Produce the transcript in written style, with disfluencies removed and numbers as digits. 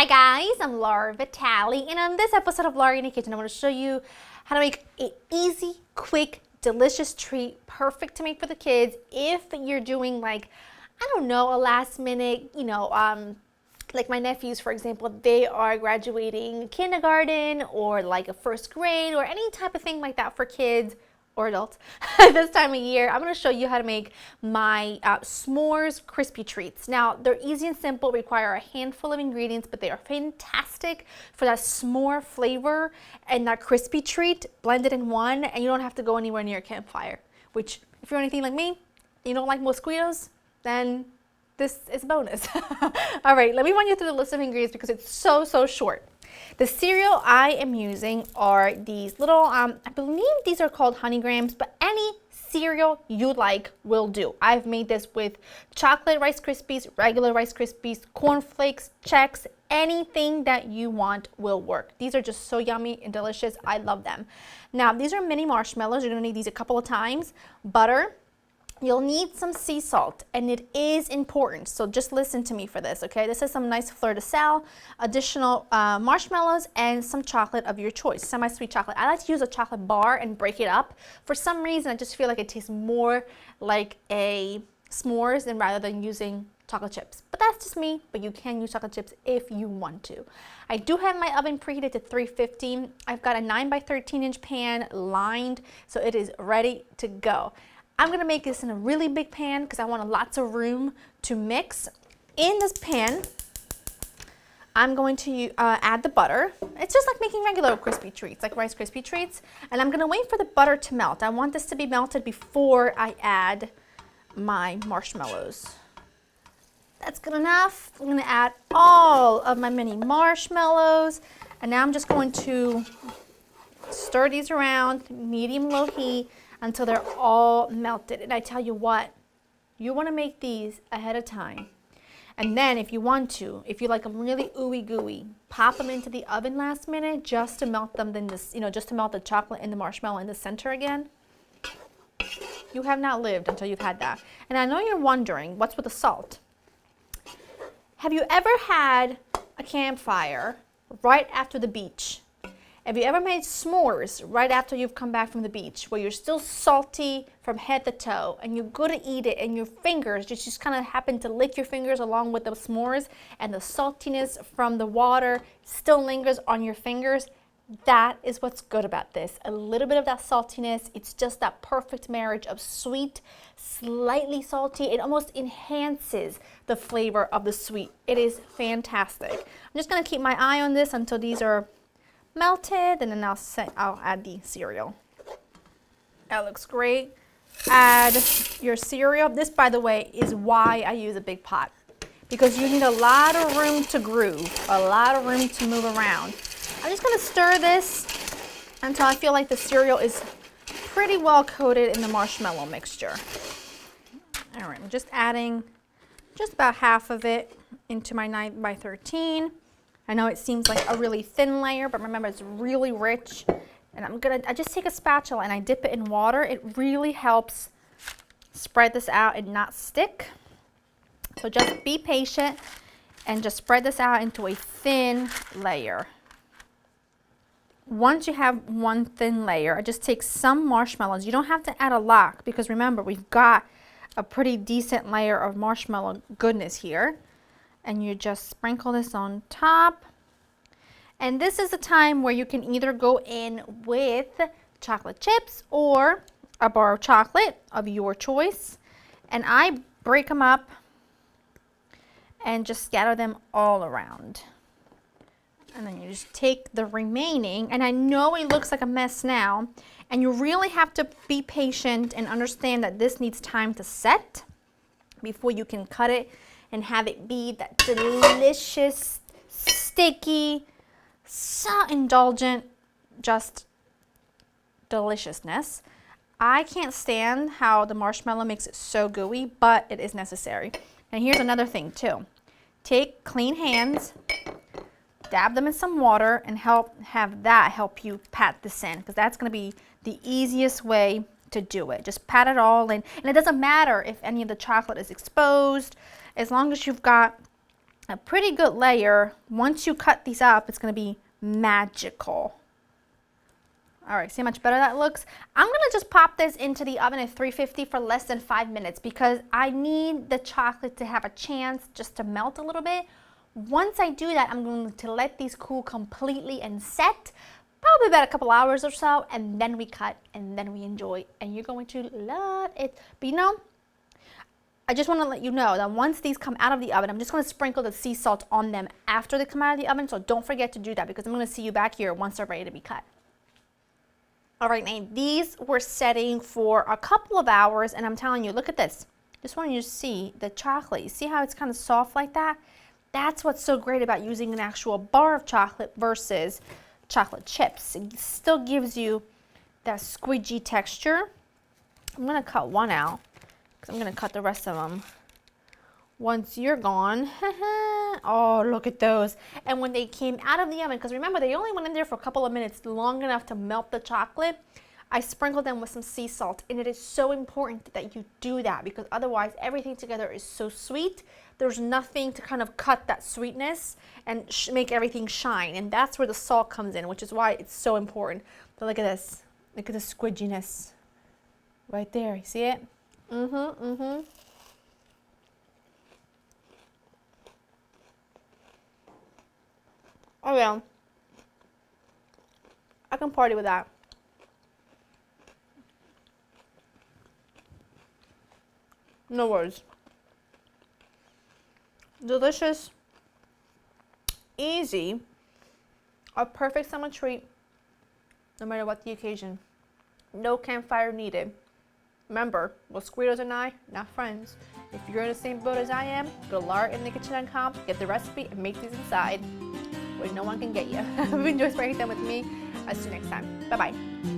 guys, I'm Laura Vitale, and on this episode of Laura in the Kitchen, I'm going to show you how to make an easy, quick, delicious treat, perfect to make for the kids if you're doing like, I don't know, a last minute, like my nephews, for example, they are graduating kindergarten or like a first grade or any type of thing like that for kids or adults this time of year. I'm going to show you how to make my s'mores crispy treats. Now, they're easy and simple, require a handful of ingredients, but they are fantastic for that s'more flavor and that crispy treat blended in one, and you don't have to go anywhere near a campfire, which if you're anything like me, you don't like mosquitoes, then this is a bonus. All right, let me run you through the list of ingredients because it's so short. The cereal I am using are these little, I believe these are called honey grams, but any cereal you like will do. I've made this with chocolate Rice Krispies, regular Rice Krispies, cornflakes, Chex, anything that you want will work. These are just so yummy and delicious. I love them. Now, these are mini marshmallows. You're gonna need these a couple of times. Butter. You'll need some sea salt, and it is important, so just listen to me for this, okay? This is some nice fleur de sel, additional marshmallows, and some chocolate of your choice, semi-sweet chocolate. I like to use a chocolate bar and break it up. For some reason, I just feel like it tastes more like a s'mores than rather than using chocolate chips. But that's just me, but you can use chocolate chips if you want to. I do have my oven preheated to 350. I've got a 9 by 13 inch pan lined, so it is ready to go. I'm going to make this in a really big pan because I want lots of room to mix. In this pan, I'm going to add the butter. It's just like making regular crispy treats, like Rice Krispie treats. And I'm going to wait for the butter to melt. I want this to be melted before I add my marshmallows. That's good enough. I'm going to add all of my mini marshmallows. And now I'm just going to stir these around, medium-low heat, until they're all melted. And I tell you what, you want to make these ahead of time. And then if you want to, if you like them really ooey gooey, pop them into the oven last minute just to melt them, then this, just to melt the chocolate and the marshmallow in the center again. You have not lived until you've had that. And I know you're wondering, what's with the salt? Have you ever had a campfire right after the beach? Have you ever made s'mores right after you've come back from the beach where you're still salty from head to toe and you go to eat it and your fingers just kind of happen to lick your fingers along with the s'mores and the saltiness from the water still lingers on your fingers? That is what's good about this. A little bit of that saltiness. It's just that perfect marriage of sweet, slightly salty. It almost enhances the flavor of the sweet. It is fantastic. I'm just going to keep my eye on this until these are melted, and then I'll add the cereal. That looks great. Add your cereal. This, by the way, is why I use a big pot, because you need a lot of room to groove, a lot of room to move around. I'm just going to stir this until I feel like the cereal is pretty well coated in the marshmallow mixture. All right, I'm just adding just about half of it into my 9 by 13. I know it seems like a really thin layer, but remember it's really rich. And I just take a spatula and I dip it in water. It really helps spread this out and not stick. So just be patient and just spread this out into a thin layer. Once you have one thin layer, I just take some marshmallows. You don't have to add a lot because remember, we've got a pretty decent layer of marshmallow goodness here. And you just sprinkle this on top. And this is a time where you can either go in with chocolate chips or a bar of chocolate of your choice. And I break them up and just scatter them all around. And then you just take the remaining, and I know it looks like a mess now, and you really have to be patient and understand that this needs time to set before you can cut it and have it be that delicious, sticky, so indulgent, just deliciousness. I can't stand how the marshmallow makes it so gooey, but it is necessary. And here's another thing too. Take clean hands, dab them in some water, and have that help you pat this in, because that's going to be the easiest way to do it. Just pat it all in, and it doesn't matter if any of the chocolate is exposed, as long as you've got a pretty good layer. Once you cut these up, it's gonna be magical. All right, see how much better that looks? I'm gonna just pop this into the oven at 350 for less than 5 minutes because I need the chocolate to have a chance just to melt a little bit. Once I do that, I'm going to let these cool completely and set, probably about a couple hours or so, and then we cut and then we enjoy, and you're going to love it. But you know, I just want to let you know that once these come out of the oven, I'm just going to sprinkle the sea salt on them after they come out of the oven, so don't forget to do that because I'm going to see you back here once they're ready to be cut. All right, now these were setting for a couple of hours, and I'm telling you, look at this. Just want you to see the chocolate. You see how it's kind of soft like that? That's what's so great about using an actual bar of chocolate versus chocolate chips. It still gives you that squidgy texture. I'm gonna cut one out because I'm gonna cut the rest of them once you're gone. Oh, look at those. And when they came out of the oven, because remember, they only went in there for a couple of minutes, long enough to melt the chocolate, I sprinkled them with some sea salt. And it is so important that you do that because otherwise everything together is so sweet. There's nothing to kind of cut that sweetness and make everything shine. And that's where the salt comes in, which is why it's so important. But look at this. Look at the squidginess right there. You see it? Oh yeah, I can party with that. No words. Delicious, easy, a perfect summer treat, no matter what the occasion. No campfire needed. Remember, mosquitoes and I, not friends. If you're in the same boat as I am, go to laurainthekitchen.com, get the recipe, and make these inside where no one can get you. Hope you enjoyed spending time with me. I'll see you next time. Bye-bye.